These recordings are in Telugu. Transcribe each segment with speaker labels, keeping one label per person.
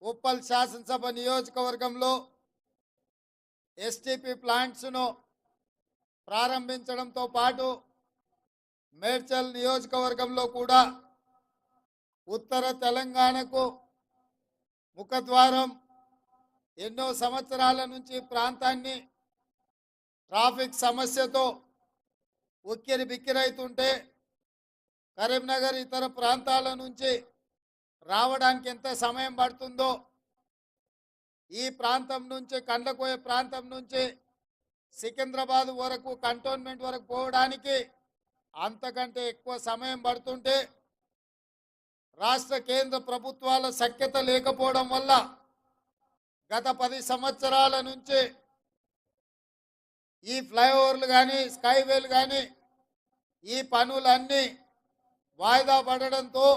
Speaker 1: ఉప్పల్ శాసనసభ నియోజకవర్గంలో ఎస్టీపీ ప్లాంట్స్ను ప్రారంభించడంతో పాటు మేడ్చల్ నియోజకవర్గంలో కూడా ఉత్తర తెలంగాణకు ముఖద్వారం ఎన్నో సంవత్సరాల నుంచి ప్రాంతాన్ని ట్రాఫిక్ సమస్యతో ఉక్కిరి బిక్కిరైతుంటే కరీంనగర్ ఇతర ప్రాంతాల నుంచి రావడానికి ఎంత సమయం పడుతుందో ఈ ప్రాంతం నుంచి కండ్లకోయ ప్రాంతం నుంచి సికింద్రాబాద్ వరకు కంటోన్మెంట్ వరకు పోవడానికి అంతకంటే ఎక్కువ సమయం పడుతుంటే రాష్ట్ర కేంద్ర ప్రభుత్వాల సఖ్యత లేకపోవడం వల్ల గత 10 సంవత్సరాల నుంచి ఈ ఫ్లైఓవర్లు కానీ స్కైవేలు కానీ ఈ పనులన్నీ వాయిదా పడడంతో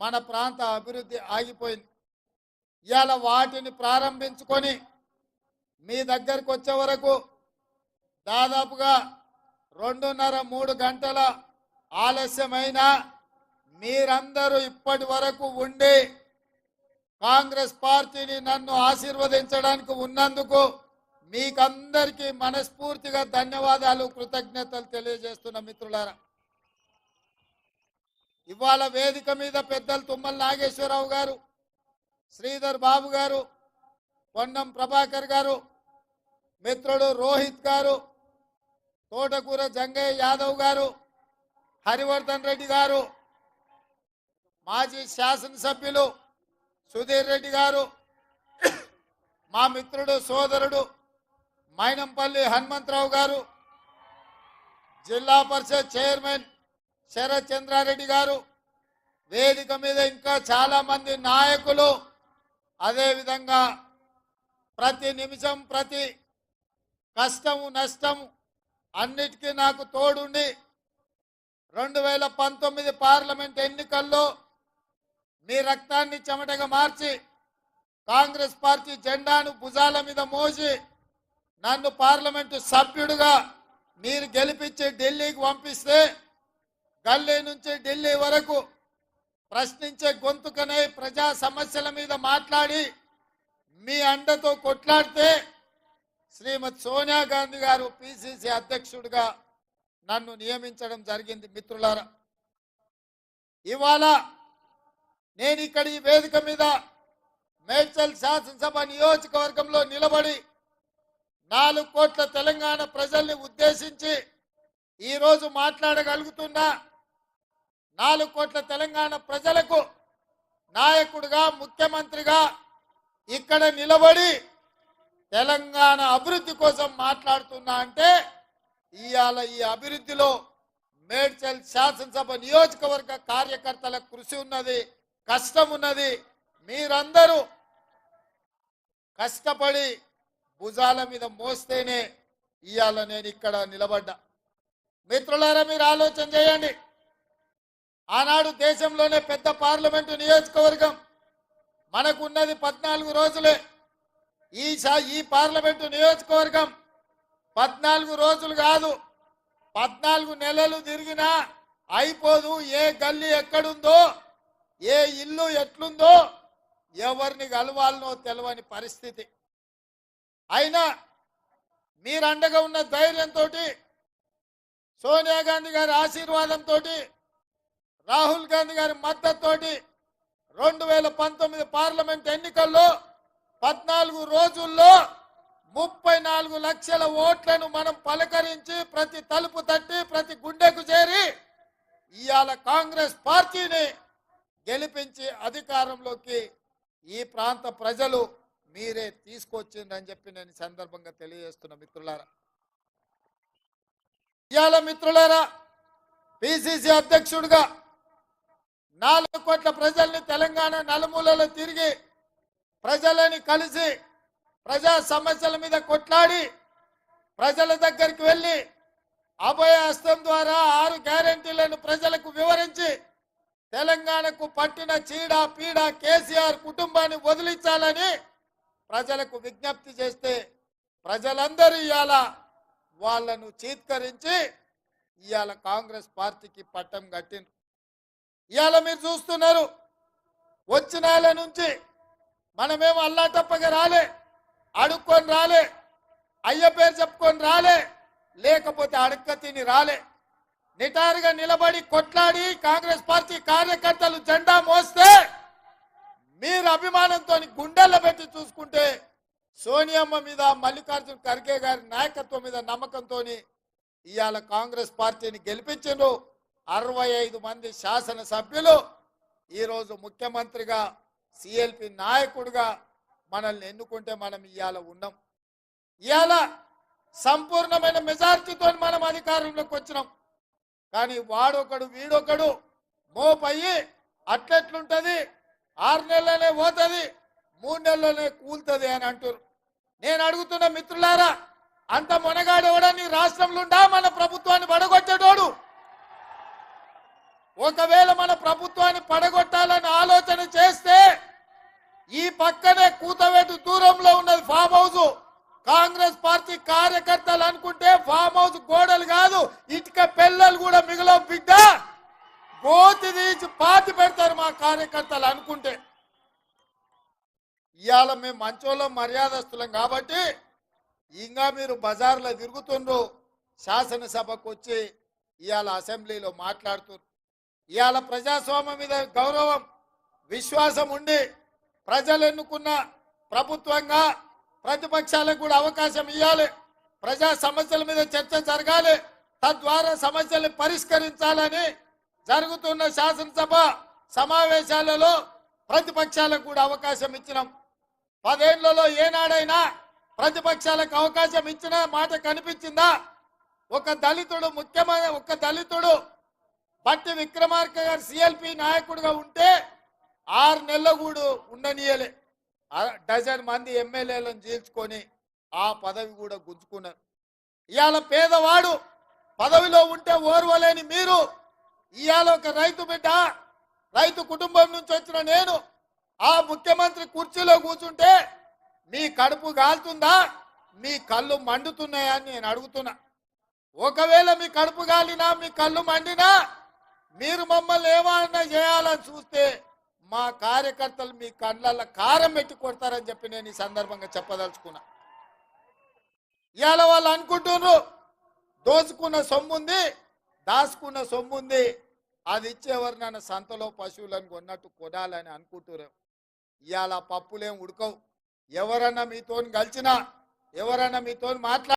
Speaker 1: మన ప్రాంత అభివృద్ధి ఆగిపోయింది. ఇవాళ వాటిని ప్రారంభించుకొని మీ దగ్గరకు వచ్చే వరకు దాదాపుగా 2.5-3 గంటల ఆలస్యమైన మీరందరూ ఇప్పటి వరకు ఉండి కాంగ్రెస్ పార్టీని నన్ను ఆశీర్వదించడానికి ఉన్నందుకు మీకందరికీ మనస్ఫూర్తిగా ధన్యవాదాలు, కృతజ్ఞతలు తెలియజేస్తున్న మిత్రులారా. ఇవాళ వేదిక మీద పెద్దలు తుమ్మల నాగేశ్వరరావు గారు, శ్రీధర్ బాబు గారు, పొన్నం ప్రభాకర్ గారు, మిత్రుడు రోహిత్ గారు, తోటకూర జంగయ్య యాదవ్ గారు, హరివర్ధన్ రెడ్డి గారు, మాజీ శాసనసభ్యులు సుధీర్ రెడ్డి గారు, మా మిత్రుడు సోదరుడు మైనంపల్లి హనుమంతరావు గారు, జిల్లా పరిషత్ చైర్మన్ శరత్ చంద్రారెడ్డి గారు, వేదిక మీద ఇంకా చాలా మంది నాయకులు, అదేవిధంగా ప్రతి నిమిషం ప్రతి కష్టము నష్టము అన్నిటికీ నాకు తోడుండి 2019 పార్లమెంట్ ఎన్నికల్లో మీ రక్తాన్ని చెమటగా మార్చి కాంగ్రెస్ పార్టీ జెండాను భుజాల మీద మోసి నన్ను పార్లమెంటు సభ్యుడిగా మీరు గెలిపించి ఢిల్లీకి పంపిస్తే గల్లీ నుంచి ఢిల్లీ వరకు ప్రశ్నించే గొంతుకనే ప్రజా సమస్యల మీద మాట్లాడి మీ అండతో కొట్లాడితే శ్రీమతి సోనియా గాంధీ గారు పిసిసి అధ్యక్షుడిగా నన్ను నియమించడం జరిగింది. మిత్రులారా, ఇవాళ నేను ఇక్కడ ఈ వేదిక మీద మేడ్చల్ శాసనసభ నియోజకవర్గంలో నిలబడి 4 కోట్ల తెలంగాణ ప్రజల్ని ఉద్దేశించి ఈరోజు మాట్లాడగలుగుతున్నా. 4 కోట్ల తెలంగాణ ప్రజలకు నాయకుడిగా, ముఖ్యమంత్రిగా ఇక్కడ నిలబడి తెలంగాణ అభివృద్ధి కోసం మాట్లాడుతున్నా అంటే ఇవాళ ఈ అభివృద్ధిలో మేడ్చల్ శాసనసభ నియోజకవర్గ కార్యకర్తల కృషి ఉన్నది, కష్టం ఉన్నది. మీరందరూ కష్టపడి భుజాల మీద మోస్తేనే ఇవాళ నేను ఇక్కడ నిలబడ్డా. మిత్రులారా, మీరు ఆలోచన చేయండి. ఆనాడు దేశంలోనే పెద్ద పార్లమెంటు నియోజకవర్గం మనకున్నది 14 రోజులే. ఈ పార్లమెంటు నియోజకవర్గం 14 రోజులు కాదు, 14 నెలలు తిరిగినా అయిపోదు. ఏ గల్లీ ఎక్కడుందో, ఏ ఇల్లు ఎట్లుందో, ఎవరిని కలవాలనో తెలియని పరిస్థితి. అయినా మీరు అండగా ఉన్న ధైర్యంతో, సోనియా గాంధీ గారి ఆశీర్వాదంతో, రాహుల్ గాంధీ గారి మద్దతుతోటి 2019 పార్లమెంట్ ఎన్నికల్లో 14 రోజుల్లో 34 లక్షల ఓట్లను మనం పలకరించి ప్రతి తలుపు తట్టి ప్రతి గుండెకు చేరి ఇవాళ కాంగ్రెస్ పార్టీని గెలిపించి అధికారంలోకి ఈ ప్రాంత ప్రజలు మీరే తీసుకొచ్చిందని చెప్పి నేను సందర్భంగా తెలియజేస్తున్నా. మిత్రులారా, ఇవాళ మిత్రులారా, పిసిసి అధ్యక్షుడిగా 4 కోట్ల ప్రజల్ని తెలంగాణ నలుమూలలో తిరిగి ప్రజలని కలిసి ప్రజా సమస్యల మీద కొట్లాడి ప్రజల దగ్గరికి వెళ్ళి అభయ హస్తం ద్వారా 6 గ్యారెంటీలను ప్రజలకు వివరించి తెలంగాణకు పట్టిన చీడ పీడ కేసీఆర్ కుటుంబాన్ని వదిలించాలని ప్రజలకు విజ్ఞప్తి చేస్తే ప్రజలందరూ ఇవాళ వాళ్ళను చీత్కరించి ఇవాళ కాంగ్రెస్ పార్టీకి పట్టం కట్టిండ్రు. ఇవాళ మీరు చూస్తున్నారు, వచ్చిన నుంచి మనమేమో అల్లా తప్పగా రాలే, అడుక్కొని రాలే, అయ్య పేరు చెప్పుకొని రాలే, లేకపోతే అడక్క తిని రాలే. నిటారుగా నిలబడి కొట్లాడి కాంగ్రెస్ పార్టీ కార్యకర్తలు జెండా మోస్తే మీరు అభిమానంతో గుండెల్లో పెట్టి చూసుకుంటే సోనియమ్మ మీద, మల్లికార్జున ఖర్గే గారి నాయకత్వం మీద నమ్మకంతో ఇవాళ కాంగ్రెస్ పార్టీని గెలిపించారు. 65 మంది శాసనసభ్యులు ఈరోజు ముఖ్యమంత్రిగా, సిఎల్పి నాయకుడిగా మనల్ని ఎన్నుకుంటే మనం ఇవాళ ఉన్నాం. ఇవాళ సంపూర్ణమైన మెజార్టీతో మనం అధికారంలోకి వచ్చినాం. కానీ వాడొకడు వీడొకడు మోపయ్యి అట్లెట్లుంటది, 6 నెలలనే పోతుంది, 3 నెలలనే కూలుతుంది అని అంటారు. నేను అడుగుతున్న మిత్రులారా, అంత మొనగాడెవడని రాష్ట్రంలో ఉండా మన ప్రభుత్వాన్ని పడగొట్టేటోడు? ఒకవేళ మన ప్రభుత్వాన్ని పడగొట్టాలని ఆలోచన చేస్తే ఈ పక్కనే కూతవేటు దూరంలో ఉన్నది ఫామ్ హౌస్. కాంగ్రెస్ పార్టీ కార్యకర్తలు అనుకుంటే ఫామ్ హౌస్ గోడలు కాదు, ఇటుక పిల్లలు కూడా మిగిలిన బిడ్డ గోతి తీసి పాతి పెడతారు మా కార్యకర్తలు అనుకుంటే. ఇవాళ మేము మంచోళ్ళం, మర్యాదస్తులం కాబట్టి ఇంకా మీరు బజార్లో తిరుగుతుండ్రు, శాసనసభకు వచ్చి ఇవాళ అసెంబ్లీలో మాట్లాడుతున్నారు. ఇవాళ ప్రజాస్వామ్యం మీద గౌరవం, విశ్వాసం ఉండి ప్రజలు ఎన్నుకున్న ప్రభుత్వంగా ప్రతిపక్షాలకు కూడా అవకాశం ఇవ్వాలి. ప్రజా సమస్యల మీద చర్చ జరగాలి, తద్వారా సమస్యలు పరిష్కరించాలని జరుగుతున్న శాసనసభ సమావేశాలలో ప్రతిపక్షాలకు కూడా అవకాశం ఇచ్చినాం. 10 ఏళ్లలో ఏనాడైనా ప్రతిపక్షాలకు అవకాశం ఇచ్చిన మాట కనిపించిందా? ఒక దళితుడు బట్టి విక్రమార్క గారు సిఎల్పి నాయకుడిగా ఉంటే 6 నెలలు కూడా ఉండనీయలే. 12 మంది ఎమ్మెల్యేలను చేర్చుకొని ఆ పదవి కూడా గుంజుకున్నారు. ఇవాళ పేదవాడు పదవిలో ఉంటే ఓర్వలేని మీరు ఇవాళ ఒక రైతు బిడ్డ, రైతు కుటుంబం నుంచి వచ్చిన నేను ఆ ముఖ్యమంత్రి కుర్చీలో కూర్చుంటే మీ కడుపు కాలుతుందా, మీ కళ్ళు మండుతున్నాయా అని నేను అడుగుతున్నా. ఒకవేళ మీ కడుపు కాలినా, మీ కళ్ళు మండినా మీరు మమ్మల్ని ఏమన్నా చేయాలని చూస్తే మా కార్యకర్తలు మీ కళ్ళల్లో కారం పెట్టి కొడతారని చెప్పి నేను ఈ సందర్భంగా చెప్పదలుచుకున్నా. ఇవాళ వాళ్ళు అనుకుంటున్నారు దోచుకున్న సొమ్ముంది, దాచుకున్న సొమ్ముంది, అది ఇచ్చేవారు నన్ను సంతలో పశువులను కొన్నట్టు కొనాలని అనుకుంటున్నారు. ఇవాళ పప్పులేం ఉడకవు. ఎవరన్నా మీతో కలిసినా, ఎవరన్నా మీతో మాట్లాడ